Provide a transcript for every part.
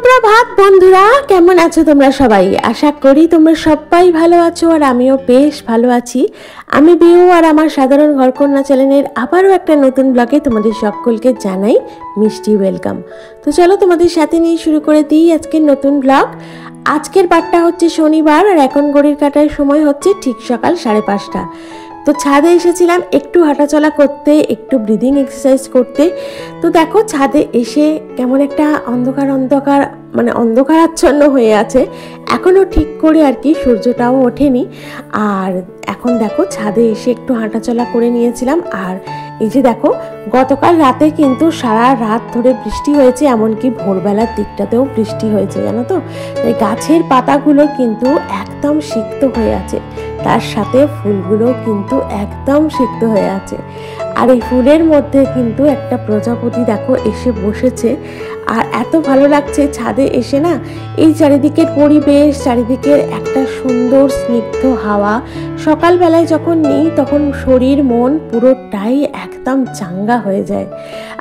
সুপ্রভাত বন্ধুরা, কেমন আছো তোমরা সবাই? আশা করি তোমরা সবাই ভালো আছো আর আমিও বেশ ভালো আছি। আমি বিউ আর আমার সাধারণ ঘরকন্যা চ্যানেলের আবারও একটা নতুন ব্লগে তোমাদের সকলকে জানাই মিষ্টি ওয়েলকাম। তো চলো তোমাদের সাথে নিয়ে শুরু করে দিই আজকের নতুন ব্লগ। আজকের বারটা হচ্ছে শনিবার আর এখন ঘড়ির কাঁটার সময় হচ্ছে ঠিক সকাল 5:30। তো ছাদে এসেছিলাম একটু হাঁটাচলা করতে, একটু ব্রিদিং এক্সারসাইজ করতে। তো দেখো ছাদে এসে কেমন একটা অন্ধকার মানে অন্ধকারাচ্ছন্ন হয়ে আছে, এখনও ঠিক করে আর কি সূর্যটাও ওঠেনি। আর এখন দেখো ছাদে এসে একটু হাঁটাচলা করে নিয়েছিলাম। আর এই যে দেখো গতকাল রাতে কিন্তু সারা রাত ধরে বৃষ্টি হয়েছে, এমনকি ভোরবেলার দিকটাতেও বৃষ্টি হয়েছে জানো তো। এই গাছের পাতাগুলো কিন্তু একদম সিক্ত হয়ে আছে, তার সাথে ফুলগুলো কিন্তু একদম সিক্ত হয়ে আছে। আর এই ফুলের মধ্যে কিন্তু একটা প্রজাপতি দেখো এসে বসেছে। আর এত ভালো লাগছে ছাদে এসে না, এই চারিদিকের পরিবেশ, চারিদিকের একটা সুন্দর স্নিগ্ধ হাওয়া সকালবেলায় যখন নিই তখন শরীর মন পুরোটাই একদম চাঙ্গা হয়ে যায়।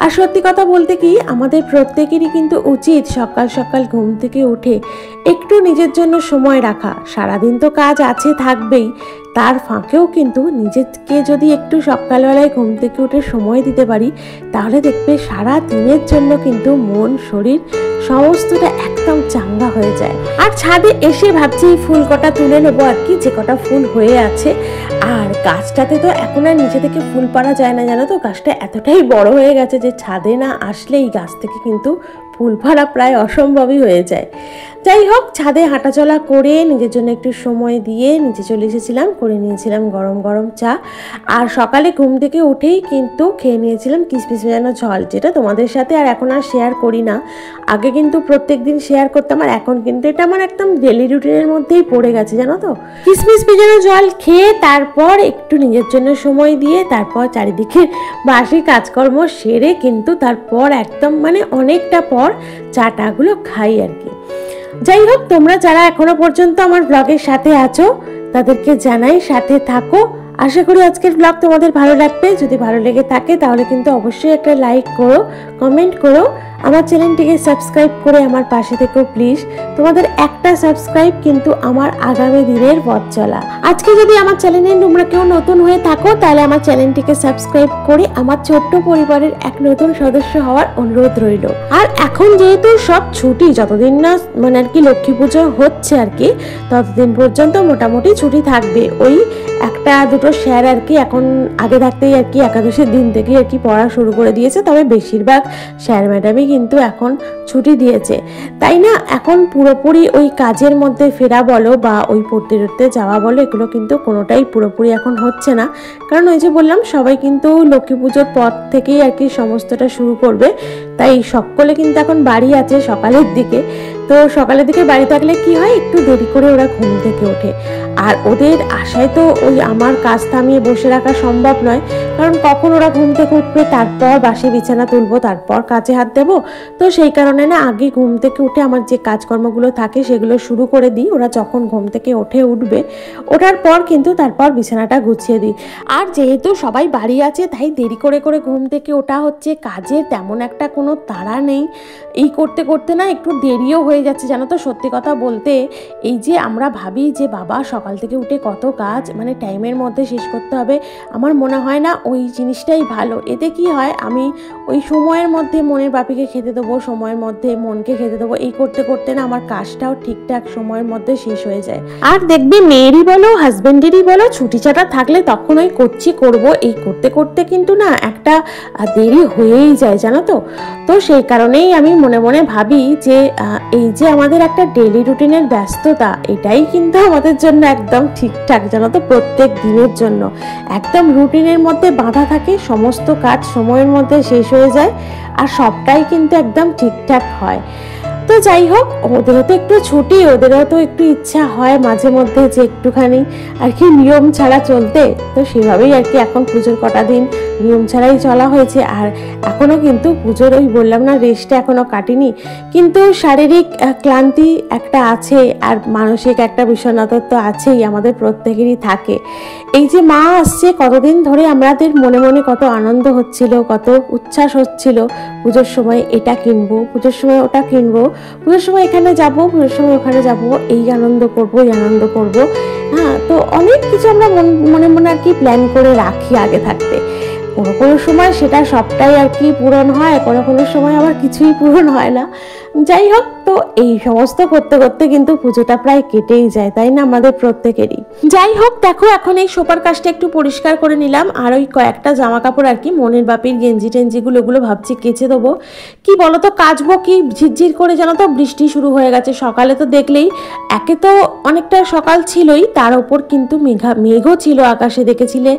আর সত্যি কথা বলতে কি, আমাদের প্রত্যেকেরই কিন্তু উচিত সকাল সকাল ঘুম থেকে উঠে একটু নিজের জন্য সময় রাখা। সারাদিন তো কাজ আছে থাকবেই, তার ফাঁকেও কিন্তু নিজেকে যদি একটু সকালবেলায় ঘুম থেকে উঠে সময় দিতে পারি, তাহলে দেখবে সারা দিনের জন্য কিন্তু মন শরীর সমস্তটা একদম চাঙ্গা হয়ে যায়। আর ছাদে এসে ভাবছি ফুল কটা তুলে নেবো আর কি, যে কটা ফুল হয়ে আছে। আর গাছটাতে তো এখন আর নিচে থেকে ফুল পাড়া যায় না জানো তো, গাছটা এতটাই বড় হয়ে গেছে যে ছাদে না আসলে এই গাছ থেকে কিন্তু ফুল পাড়া প্রায় অসম্ভবই হয়ে যায়। যাই হোক, ছাদে হাঁটাচলা করে নিজের জন্য একটু সময় দিয়ে নিচে চলে এসেছিলাম, করে নিয়েছিলাম গরম গরম চা। আর সকালে ঘুম থেকে উঠেই কিন্তু খেয়ে নিয়েছিলাম কিশমিশ ভেজানো জল, যেটা তোমাদের সাথে আর এখন আর শেয়ার করি না। আগে কিন্তু প্রত্যেক দিন শেয়ার করতাম, আর এখন কিন্তু এটা আমার একদম ডেলি রুটিনের মধ্যেই পড়ে গেছে জানো তো। কিশমিশ ভেজানো জল খেয়ে তারপর একটু নিজের জন্য সময় দিয়ে তারপর চারিদিকে বাসি কাজকর্ম সেরে কিন্তু তারপর একদম মানে অনেকটা পর চাটাগুলো খাই আর কি। যাই হোক, তোমরা যারা এখনো পর্যন্ত আমার ব্লগের সাথে আছো তাদেরকে জানাই সাথে থাকো। আশা করি আজকের ব্লগ তোমাদের ভালো লাগবে। যদি ভালো লেগে থাকে তাহলে কিন্তু অবশ্যই একটা লাইক করো, কমেন্ট করো, আমার চ্যানেলটিকে সাবস্ক্রাইব করে আমার পাশে থেকো প্লিজ। তোমাদের একটা সাবস্ক্রাইব কিন্তু আমার আগামী দিনের পথ চলা। আজকে যদি আমার চ্যানেলে তোমরা কেউ নতুন হয়ে থাকো তাহলে আমার চ্যানেলটিকে সাবস্ক্রাইব করে আমার ছোট্ট পরিবারের এক নতুন সদস্য হওয়ার অনুরোধ রইল। আর এখন যেহেতু সব ছুটি, যতদিন না মানে আর কি লক্ষ্মী পুজো হচ্ছে আর কি, ততদিন পর্যন্ত মোটামুটি ছুটি থাকবে। ওই একটা দুটো স্যার আর কি এখন আগে থাকতেই আর কি একাদশীর দিন থেকে আর কি পড়া শুরু করে দিয়েছে, তবে বেশিরভাগ স্যার ম্যাডামই কিন্তু এখন ছুটি দিয়েছে। তাই না, এখন পুরোপুরি ওই কাজের মধ্যে ফেরা বলো বা ওই পড়তে টড়তে যাওয়া বলো, এগুলো কিন্তু কোনোটাই পুরোপুরি এখন হচ্ছে না। কারণ ওই যে বললাম, সবাই কিন্তু লক্ষ্মী পুজোর পর থেকেই আর কি সমস্তটা শুরু করবে। তাই সকলে কিন্তু এখন বাড়ি আছে সকালের দিকে। তো সকালের দিকে বাড়ি থাকলে কি হয়, একটু দেরি করে ওরা ঘুম থেকে ওঠে। আর ওদের আশায় তো ওই আমার কাজ থামিয়ে বসে রাখা সম্ভব নয়, কারণ কখন ওরা ঘুম থেকে উঠবে, তারপর বাসি বিছানা তুলবো, তারপর কাজে হাত দেবো। তো সেই কারণে না আগে ঘুম থেকে উঠে আমার যে কাজকর্মগুলো থাকে সেগুলো শুরু করে দিই। ওরা যখন ঘুম থেকে উঠবে, ওঠার পর কিন্তু তারপর বিছানাটা গুছিয়ে দিই। আর যেহেতু সবাই বাড়ি আছে তাই দেরি করে করে ঘুম থেকে ওঠা হচ্ছে, কাজের তেমন একটা কোনো তাড়া নেই। এই করতে করতে না একটু দেরিও হয়ে যাচ্ছে জানো তো। সত্যি কথা বলতে, এই যে আমরা ভাবি যে বাবা সকাল থেকে উঠে কত কাজ মানে টাইমের মধ্যে শেষ করতে হবে, আমার মনে হয় না ওই জিনিসটাই ভালো। এতে কি হয়, আমি ওই সময়ের মধ্যে মনের বাপিকে খেতে দেবো, সময়ের মধ্যে মনকে খেতে দেবো, এই করতে করতে না আমার কাজটাও ঠিকঠাক সময়ের মধ্যে শেষ হয়ে যায়। আর দেখবি মেয়েরই বলো হাজবেন্ডেরই বলো, ছুটি ছাটা থাকলে তখন ওই করবো এই করতে করতে কিন্তু না একটা দেরি হয়েই যায় জানো তো। তো সেই কারণেই আমি মনে মনে ভাবি যে এই যে আমাদের একটা ডেলি রুটিনের ব্যস্ততা, এটাই কিন্তু আমাদের জন্য একদম ঠিকঠাক জানো তো। প্রত্যেক দিনের জন্য একদম রুটিনের মধ্যে বাঁধা থাকে, সমস্ত কাজ সময়ের মধ্যে শেষ হয়ে যায় আর সবটাই কিন্তু একদম ঠিকঠাক হয়। তো যাই হোক, ওদেরও তো একটু ছুটি, ওদেরও তো একটু ইচ্ছা হয় মাঝে মধ্যে যে একটুখানি আর কি নিয়ম ছাড়া চলতে। তো সেভাবেই আর কি এখন পুজোর কটা দিন নিয়ম ছাড়াই চলা হয়েছে। আর এখনও কিন্তু পুজোর ওই বললাম না রেস্টটা এখনও কাটিনি, কিন্তু শারীরিক ক্লান্তি একটা আছে আর মানসিক একটা বিষণ্ণতা তো আছেই, আমাদের প্রত্যেকেরই থাকে। এই যে মা আসছে, কতদিন ধরে আমাদের মনে মনে কত আনন্দ হচ্ছিল, কত উচ্ছ্বাস হচ্ছিল পুজোর সময় এটা কিনবো, পুজোর সময় ওটা কিনবো। পুজোর সময় এখানে যাব, পুজোর সময় ওখানে যাব, এই আনন্দ করব, এই আনন্দ করব। হ্যাঁ, তো অনেক কিছু আমরা মনে মনে আর কি প্ল্যান করে রাখি আগে থাকতে। কোনো কোনো সময় সেটা সবটাই আর কি পূরণ হয়, কোনো কোনো সময় আবার কিছুই পূরণ হয় না। যাই হোক, তো এই সমস্ত করতে করতে কিন্তু পুজোটা প্রায় কেটেই যায়, তাই না আমাদের প্রত্যেকেরই। যাই হোক, দেখো এখন এই সোপার কাজটা একটু পরিষ্কার করে নিলাম, আর ওই কয়েকটা জামা কাপড় আর কি মনের বাপির গেঞ্জি টেঞ্জিগুলো, ওগুলো ভাবছি কেচে দেবো। কি বলো তো, কাচবো কি, ঝিরঝির করে জানো তো বৃষ্টি শুরু হয়ে গেছে। সকালে তো দেখলেই, একে তো অনেকটা সকাল ছিলই, তার ওপর কিন্তু মেঘও ছিল আকাশে, দেখেছিলে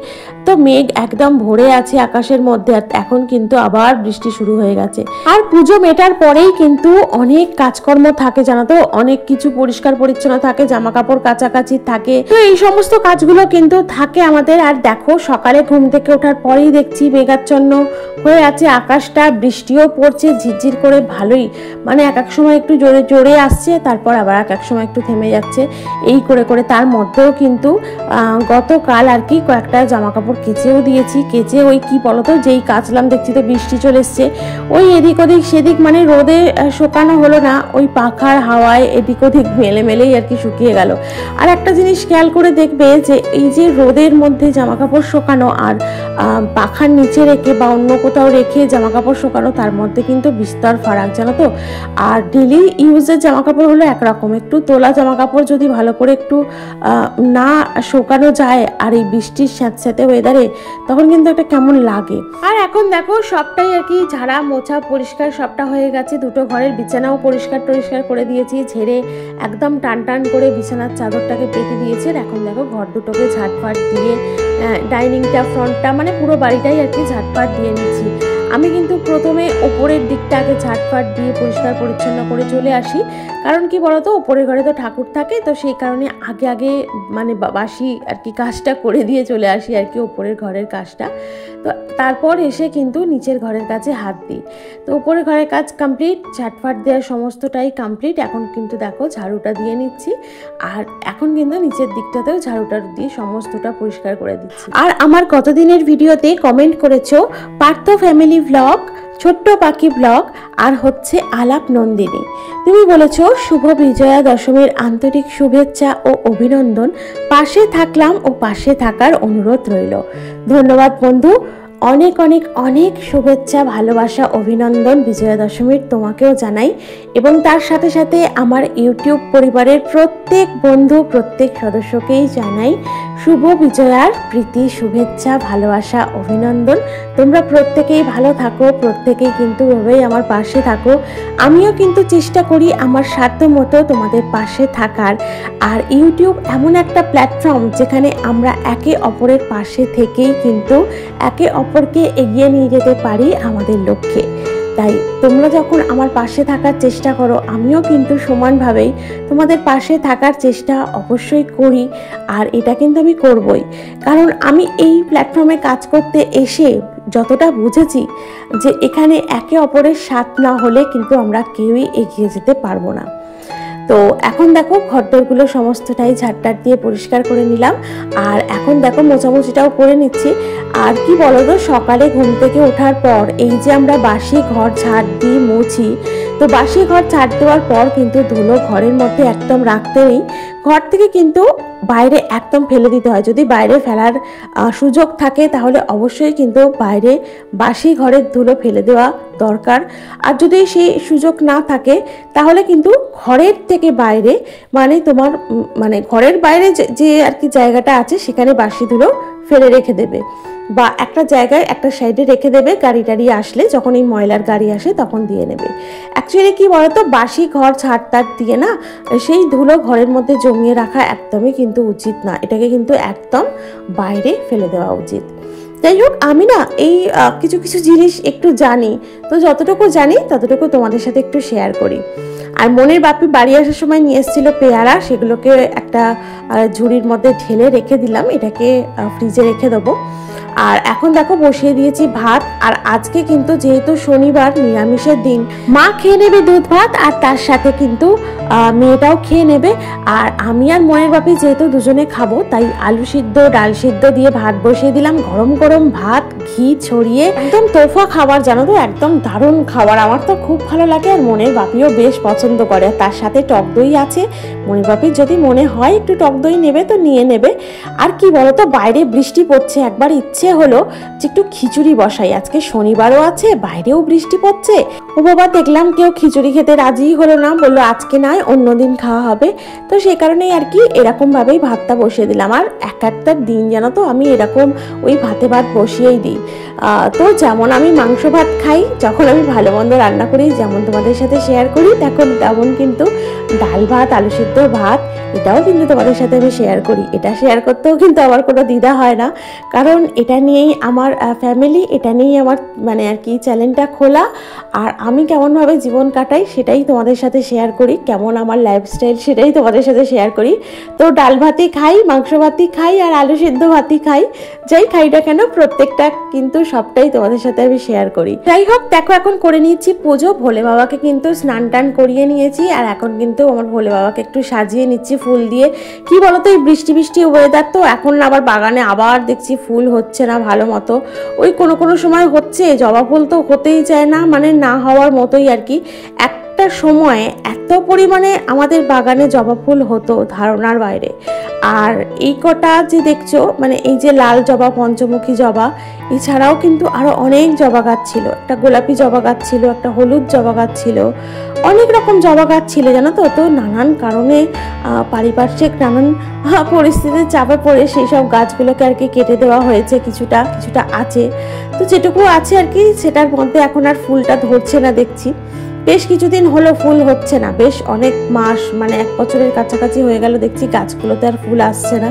তো, মেঘ একদম ভরে আছে আকাশের মধ্যে। আর এখন কিন্তু আবার বৃষ্টি শুরু হয়ে গেছে। আর পুজো মেটার পরেই কিন্তু অনেক কাজকর্ম থাকে জানো তো, অনেক কিছু পরিষ্কার পরিচ্ছন্ন থাকে, জামা কাপড় কাচাকাচি থাকে, তো এই সমস্ত কাজগুলো কিন্তু থাকে আমাদের। আর দেখো, সকালে ঘুম থেকে ওঠার পরেই দেখছি মেঘাচ্ছন্ন হয়ে আছে আকাশটা, বৃষ্টিও পড়ছে ঝিরঝির করে, ভালোই মানে এক এক সময় একটু জোরে জোরে আসছে, তারপর আবার এক এক সময় একটু থেমে যাচ্ছে, এই করে করে। তার মধ্যেও কিন্তু গতকাল আর কি কয়েকটা জামা কাপড় কেচেও দিয়েছি। কেচে ওই কি বলতো, যেই কাচলাম দেখছি তো বৃষ্টি চলে এসছে, ওই এদিক ওদিক সেদিক, মানে রোদে শুকানো হলো না, ওই পাখার হাওয়ায় এদিক ওদিক মেলে মেলেই আর কি শুকিয়ে গেল। আর একটা জিনিস খেয়াল করে দেখবে, যে এই যে রোদের মধ্যে জামা কাপড় শুকানো আর পাখার নিচে রেখে বা অন্য কোথাও রেখে জামা কাপড় শুকানো, তার মধ্যে কিন্তু বিস্তর ফারাক জানো তো। আর ডেলি ইউজের জামা কাপড় হলো একরকম, একটু তোলা জামা কাপড় যদি ভালো করে একটু না শুকানো যায়, আর এই বৃষ্টির স্যাঁতস্যাঁতে ওয়েদারে, তখন কিন্তু একটা কেমন লাগে। আর এখন দেখো, সবটাই আর কি ঝাড়া মোছা পরিষ্কার সবটা হয়ে গেছে। দুটো ঘরের বিছানাও পরিষ্কার করে দিয়েছি, ঝেড়ে একদম টান টান করে বিছানার চাদরটাকে পেতে দিয়েছে। এখন দেখো, ঘর দুটোকে ঝাটফাট দিয়ে, ডাইনিংটা, ফ্রন্টটা, মানে পুরো বাড়িটাই আর কি ঝাটফাট দিয়ে নিচ্ছি। আমি কিন্তু প্রথমে ওপরের দিকটা আগে ঝাটফাট দিয়ে পরিষ্কার পরিচ্ছন্ন করে চলে আসি, কারণ কি বলতো, ওপরের ঘরে তো ঠাকুর থাকে, তো সেই কারণে আগে আগে মানে বাসি আর কি কাজটা করে দিয়ে চলে আসি আর কি, ওপরের ঘরের কাজটা। তো তারপর এসে কিন্তু নিচের ঘরের কাছে হাত দিই। তো ওপরের ঘরের কাজ কমপ্লিট, ঝাটফাট দেওয়ার সমস্তটাই কমপ্লিট। এখন কিন্তু দেখো ঝাড়ুটা দিয়ে নিচ্ছি, আর এখন কিন্তু নিচের দিকটাতেও ঝাড়ুটা দিয়ে সমস্তটা পরিষ্কার করে দিচ্ছি। আর আমার গতদিনের ভিডিওতে কমেন্ট করেছো পার্থ ফ্যামিলি ব্লগ, ছোট্ট পাখি ব্লগ, আর হচ্ছে আলাপ নন্দিনী। তুমি বলেছ শুভ বিজয়া দশমীর আন্তরিক শুভেচ্ছা ও অভিনন্দন, পাশে থাকলাম ও পাশে থাকার অনুরোধ রইল। ধন্যবাদ বন্ধু, অনেক অনেক অনেক শুভেচ্ছা, ভালোবাসা, অভিনন্দন বিজয়া দশমীর তোমাকেও জানাই, এবং তার সাথে সাথে আমার ইউটিউব পরিবারের প্রত্যেক বন্ধু, প্রত্যেক সদস্যকেই জানাই শুভ বিজয়ার প্রীতি, শুভেচ্ছা, ভালোবাসা, অভিনন্দন। তোমরা প্রত্যেকেই ভালো থাকো, প্রত্যেকেই কিন্তু এভাবেই আমার পাশে থাকো। আমিও কিন্তু চেষ্টা করি আমার সাধ্য মতো তোমাদের পাশে থাকার। আর ইউটিউব এমন একটা প্ল্যাটফর্ম যেখানে আমরা একে অপরের পাশে থেকেই কিন্তু একে অপরকে এগিয়ে নিয়ে যেতে পারি আমাদের লক্ষ্যে। তাই তোমরা যখন আমার পাশে থাকার চেষ্টা করো, আমিও কিন্তু সমানভাবেই তোমাদের পাশে থাকার চেষ্টা অবশ্যই করি। আর এটা কিন্তু আমি করবই, কারণ আমি এই প্ল্যাটফর্মে কাজ করতে এসে যতটা বুঝেছি, যে এখানে একে অপরের সাথ না হলে কিন্তু আমরা কেউই এগিয়ে যেতে পারবো না। তো এখন দেখো, ঘরদোরগুলো সমস্তটাই ঝাড়টার দিয়ে পরিষ্কার করে নিলাম, আর এখন দেখো মোছামুছিটাও করে নিচ্ছি। আর কি বলো তো, সকালে ঘুম থেকে ওঠার পর এই যে আমরা বাসি ঘর ঝাড় দিই, মুছি, তো বাসি ঘর ঝাড় দেওয়ার পর কিন্তু ধুলো ঘরের মধ্যে একদম রাখতে নেই, ঘর থেকে কিন্তু বাইরে একদম ফেলে দিতে হয়। যদি বাইরে ফেলার সুযোগ থাকে তাহলে অবশ্যই কিন্তু বাইরে বাসি ঘরের ধুলো ফেলে দেওয়া দরকার। আর যদি সেই সুযোগ না থাকে তাহলে কিন্তু ঘরের থেকে বাইরে, মানে তোমার মানে ঘরের বাইরে যে আর কি জায়গাটা আছে সেখানে বাসি ধুলো ফেলে রেখে দেবে, বা একটা জায়গায় একটা সাইডে রেখে দেবে। গাড়ি টাড়ি আসলে, যখন এই ময়লার গাড়ি আসে তখন দিয়ে নেবে। অ্যাকচুয়ালি কি বলতো, বাসি ঘর ঝাড়টার দিয়ে না সেই ধুলো ঘরের মধ্যে জমিয়ে রাখা একদমই কিন্তু উচিত না, এটাকে কিন্তু একদম বাইরে ফেলে দেওয়া উচিত। যাই হোক, আমি না এই কিছু কিছু জিনিস একটু জানি, তো যতটুকু জানি ততটুকু তোমাদের সাথে একটু শেয়ার করি। আর মনের বাপি বাড়ি আসার সময় নিয়ে এসেছিল পেয়ারা, সেগুলোকে একটা ঝুড়ির মধ্যে ঢেলে রেখে দিলাম, এটাকে ফ্রিজে রেখে দেবো। আর এখন দেখো বসিয়ে দিয়েছি ভাত। আর আজকে কিন্তু যেহেতু শনিবার, নিরামিষের দিন, মা খেয়ে নেবে দুধ ভাত আর তার সাথে কিন্তু মেয়েটাও খেয়ে নেবে। আর আমি আর মনের বাপি যেহেতু দুজনে খাবো, তাই আলু সিদ্ধ ডাল সিদ্ধ দিয়ে ভাত বসিয়ে দিলাম। গরম গরম ভাত, ঘি ছড়িয়ে, একদম তোফা খাবার, জানো তো, একদম দারুণ খাবার। আমার তো খুব ভালো লাগে আর মনের বাপিও বেশ পছন্দ করে। তার সাথে টক দই আছে। মনের বাপির যদি মনে হয় একটু টক দই নেবে তো নিয়ে নেবে। আর কি বলতো, বাইরে বৃষ্টি পড়ছে, একবার ইচ্ছে হলো যে একটু খিচুড়ি বসাই। আজকে শনিবারও আছে, বাইরেও বৃষ্টি পড়ছে। ও বাবা, দেখলাম কেউ খিচুড়ি খেতে রাজি হলো না, বললো আজকে নয় অন্যদিন খাওয়া হবে। তো সেই কারণেই আর কি এরকম ভাবেই ভাতটা বসিয়ে দিলাম। আর একটা দিন জানো তো আমি এরকম ওই ভাতে ভাত বসিয়েই দিই। তো যেমন আমি মাংস ভাত খাই, যখন আমি ভালো মন্দ রান্না করি, যেমন তোমাদের সাথে শেয়ার করি, তেমন কিন্তু ডাল ভাত, আলু সিদ্ধ ভাত, এটাও কিন্তু তোমাদের সাথে আমি শেয়ার করি। এটা শেয়ার করতেও কিন্তু আমার কোনো দ্বিধা হয় না, কারণ এটা নিয়েই আমার ফ্যামিলি, এটা নিয়েই আমার মানে আর কি চ্যানেলটা খোলা। আর আমি কেমনভাবে জীবন কাটাই সেটাই তোমাদের সাথে শেয়ার করি, কেমন আমার লাইফস্টাইল সেটাই তোমাদের সাথে শেয়ার করি। তো ডাল ভাতই খাই, মাংস ভাতই খাই, আর আলু সিদ্ধ ভাতই খাই, যাই খাই না কেন প্রত্যেকটা কিন্তু সবটাই তোমাদের সাথে আমি শেয়ার করি। যাই হোক, দেখো এখন করে নিচ্ছি পুজো। ভোলে বাবাকে কিন্তু স্নান টান করিয়ে নিয়েছি। আর এখন কিন্তু আমার ভোলে বাবাকে একটু সাজিয়ে নিচ্ছি ফুল দিয়ে। কি বলতো, এই বৃষ্টি বৃষ্টি ওয়েদার তো, এখন আবার বাগানে আবার দেখছি ফুল হচ্ছে না ভালো মতো। ওই কোনো সময় হচ্ছে, জবা ফুল তো হতেই চায় না, মানে না হওয়ার মতোই আর কি। একটা সময় এত পরিমাণে আমাদের বাগানে জবা ফুল হতো ধারণার বাইরে। আর এই কটা যে দেখছো, মানে এই যে লাল জবা, পঞ্চমুখী জবা, এছাড়াও কিন্তু আরো অনেক জবা গাছ ছিল। একটা গোলাপি জবা গাছ ছিল, একটা হলুদ জবা গাছ ছিল, অনেক রকম জবা গাছ ছিল জানো তো। তো নানান কারণে পারিপার্শ্বিক নানান পরিস্থিতির চাপে পড়ে সেই সব গাছগুলোকে আর কি কেটে দেওয়া হয়েছে। কিছুটা আছে, তো যেটুকু আছে আর কি সেটার মধ্যে এখন আর ফুলটা ধরছে না দেখছি। বেশ কিছুদিন হলো ফুল হচ্ছে না, বেশ অনেক মাস, মানে 1 বছরের কাছাকাছি হয়ে গেল দেখছি গাছগুলোতে আর ফুল আসছে না।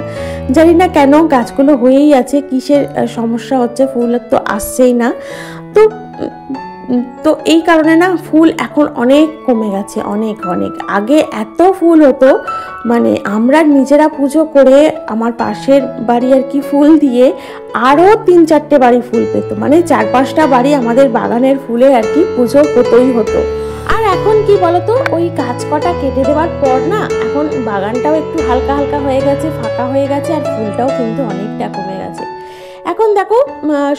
জানি না কেন, গাছগুলো হয়েই আছে, কিসের সমস্যা হচ্ছে, ফুল তো আসছেই না। তো এই কারণে না ফুল এখন অনেক কমে গেছে, অনেক। আগে এত ফুল হতো, মানে আমরা নিজেরা পুজো করে আমার পাশের বাড়ি আর কি ফুল দিয়ে আরও 3-4টে বাড়ি ফুল পেত, মানে 4-5টা বাড়ি আমাদের বাগানের ফুলে আর কি পুজো হতো। আর এখন কি বলতো, ওই গাছ কটা কেটে দেওয়ার পর না এখন বাগানটাও একটু হালকা হালকা হয়ে গেছে, ফাঁকা হয়ে গেছে, আর ফুলটাও কিন্তু অনেকটা কমে গেছে। এখন দেখো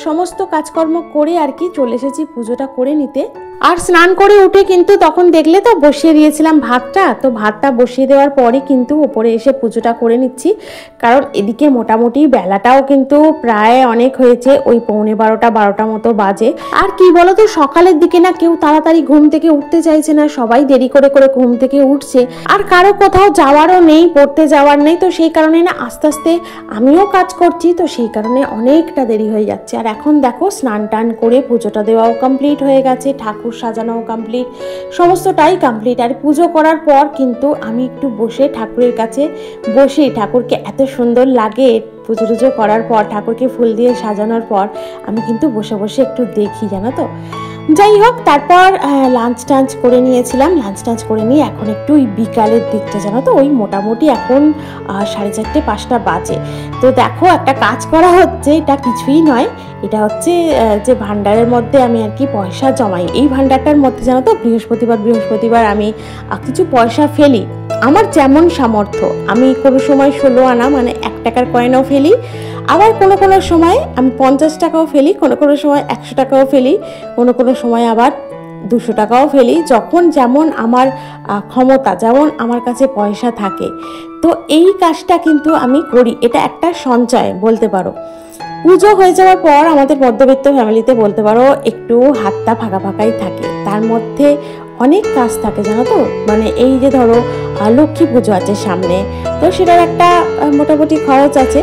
সমস্ত কাজকর্ম করে আর কি চলে এসেছি পুজোটা করে নিতে। আর স্নান করে উঠে কিন্তু তখন দেখলে তো বসিয়ে দিয়েছিলাম ভাতটা। তো ভাতটা বসিয়ে দেওয়ার পরে কিন্তু উপরে এসে পুজোটা করে নিচ্ছি, কারণ এদিকে মোটামুটি বেলাটাও কিন্তু প্রায় অনেক হয়েছে, ওই 11:30 মতো বাজে। আর কি বলতো, সকালের দিকে না কেউ তাড়াতাড়ি ঘুম থেকে উঠতে চাইছে না, সবাই দেরি করে ঘুম থেকে উঠছে। আর কারো কোথাও যাওয়ারও নেই, পড়তে যাওয়ার নেই, তো সেই কারণে না আস্তে আস্তে আমিও কাজ করছি, তো সেই কারণে অনেকটা দেরি হয়ে যাচ্ছে। আর এখন দেখো স্নান টান করে পুজোটা দেওয়াও কমপ্লিট হয়ে গেছে, ঠাকুর সাজানো কমপ্লিট, সমস্তটাই কমপ্লিট। আর পুজো করার পর কিন্তু আমি একটু বসে ঠাকুরের কাছে বসি, ঠাকুরকে এত সুন্দর লাগে পুজো টুজো করার পর, ঠাকুরকে ফুল দিয়ে সাজানোর পর আমি কিন্তু বসে বসে একটু দেখি, জানো তো। যাই হোক, তারপর লাঞ্চ টাঞ্চ করে নিয়েছিলাম। লাঞ্চ টাঞ্চ করে নিয়ে এখন একটু ওই বিকালের দিকটা, জানো তো, ওই মোটামুটি এখন 4:30-5টা বাজে। তো দেখো একটা কাজ করা হচ্ছে, এটা কিছুই নয়, এটা হচ্ছে যে ভান্ডারের মধ্যে আমি আর কি পয়সা জমাই। এই ভান্ডারটার মধ্যে জানো তো বৃহস্পতিবার আমি কিছু পয়সা ফেলি, আমার যেমন সামর্থ্য। আমি কোনো সময় 16 আনা মানে 1 টাকার কয়েনও ফেলি, আবার কোনো সময় আমি 50 টাকাও ফেলি, কোনো সময় 100 টাকাও ফেলি, কোনো সময় আবার 200 টাকাও ফেলি, যখন যেমন আমার ক্ষমতা, যেমন আমার কাছে পয়সা থাকে। তো এই কাজটা কিন্তু আমি করি, এটা একটা সঞ্চয় বলতে পারো। পুজো হয়ে যাওয়ার পর আমাদের মধ্যবিত্ত ফ্যামিলিতে বলতে পারো একটু হাতটা ফাঁকাই থাকে, তার মধ্যে অনেক কাজ থাকে, জানো তো। মানে এই যে ধরো লক্ষ্মী পুজো আছে সামনে, তো সেটার একটা মোটামুটি খরচ আছে।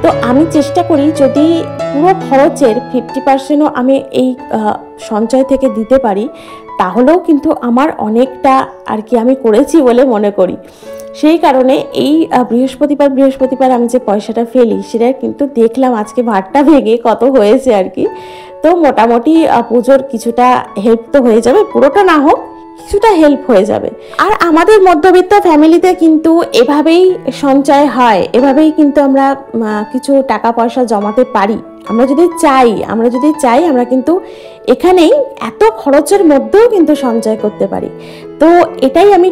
তো আমি চেষ্টা করি যদি পুরো খরচের 50%ও আমি এই সঞ্চয় থেকে দিতে পারি, তাহলেও কিন্তু আমার অনেকটা আর কি আমি করেছি বলে মনে করি। সেই কারণে এই বৃহস্পতিবার আমি যে পয়সাটা ফেলি, সেটা কিন্তু দেখলাম আজকে ভাতটা ভেঙে কত হয়েছে আর কি। তো মোটামুটি পুজোর কিছুটা হেল্প তো হয়ে যাবে, পুরোটা না হোক কিছুটা হেল্প হয়ে যাবে। আর আমাদের মধ্যবিত্ত ফ্যামিলিতে কিন্তু এভাবেই সঞ্চয় হয়, এভাবেই কিন্তু আমরা কিছু টাকা পয়সা জমাতে পারি। আমরা যদি চাই আমরা কিন্তু এখানেই এত খরচের মধ্যেও কিন্তু সঞ্চয় করতে পারি। তো এটাই আমি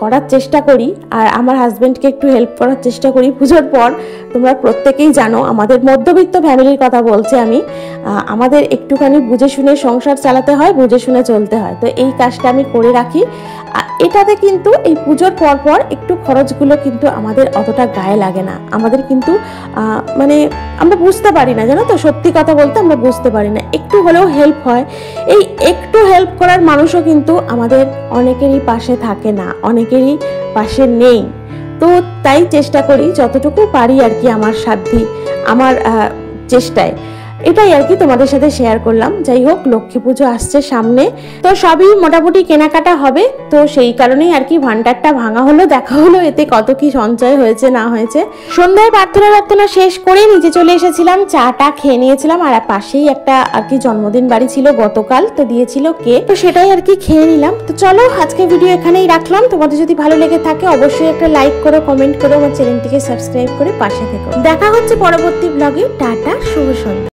করার চেষ্টা করি, আর আমার হাজব্যান্ডকে একটু হেল্প করার চেষ্টা করি পুজোর পর। তোমরা প্রত্যেকেই জানো আমাদের মধ্যবিত্ত ফ্যামিলির কথা বলছি আমি, আমাদের একটুখানি বুঝে শুনে সংসার চালাতে হয়, বুঝে শুনে চলতে হয়। তো এই কাজটা আমি করে রাখি। এটাতে কিন্তু এই পুজোর পর একটু খরচগুলো কিন্তু আমাদের অতটা গায়ে লাগে না। আমাদের কিন্তু মানে আমরা বুঝতে পারি না, জানো তো, সত্যি কথা বলতে আমরা বুঝতে পারি না, একটু হলেও হেল্প হয়। এই একটু হেল্প করার মানুষও কিন্তু আমাদের অনেকেরই পাশে থাকে না, অনেকেরই পাশে নেই। তো তাই চেষ্টা করি যতটুকু পারি আর কি, আমার সাধ্যি, আমার চেষ্টায়। এটাই আর কি তোমাদের সাথে শেয়ার করলাম। যাই হোক, লক্ষ্মী পুজো আসছে সামনে, তো সবই মোটামুটি কেনাকাটা হবে। তো সেই কারণেই আর কি ভান্ডারটা ভাঙা হলো, দেখা হলো এতে কত কি সঞ্চয় হয়েছে না হয়েছে। সন্ধ্যায় প্রার্থনা শেষ করে নিচে চলে এসেছিলাম, চাটা খেয়ে নিয়েছিলাম। আর পাশেই একটা আর কি জন্মদিন বাড়ি ছিল গতকাল, তো দিয়েছিল কেক, তো সেটাই আর কি খেয়ে নিলাম। তো চলো, আজকে ভিডিও এখানেই রাখলাম। তোমাদের যদি ভালো লেগে থাকে অবশ্যই একটা লাইক করো, কমেন্ট করো, আমার চ্যানেলটিকে সাবস্ক্রাইব করে পাশে থেকো। দেখা হচ্ছে পরবর্তী ব্লগে। টাটা, শুভ সন্ধ্যা।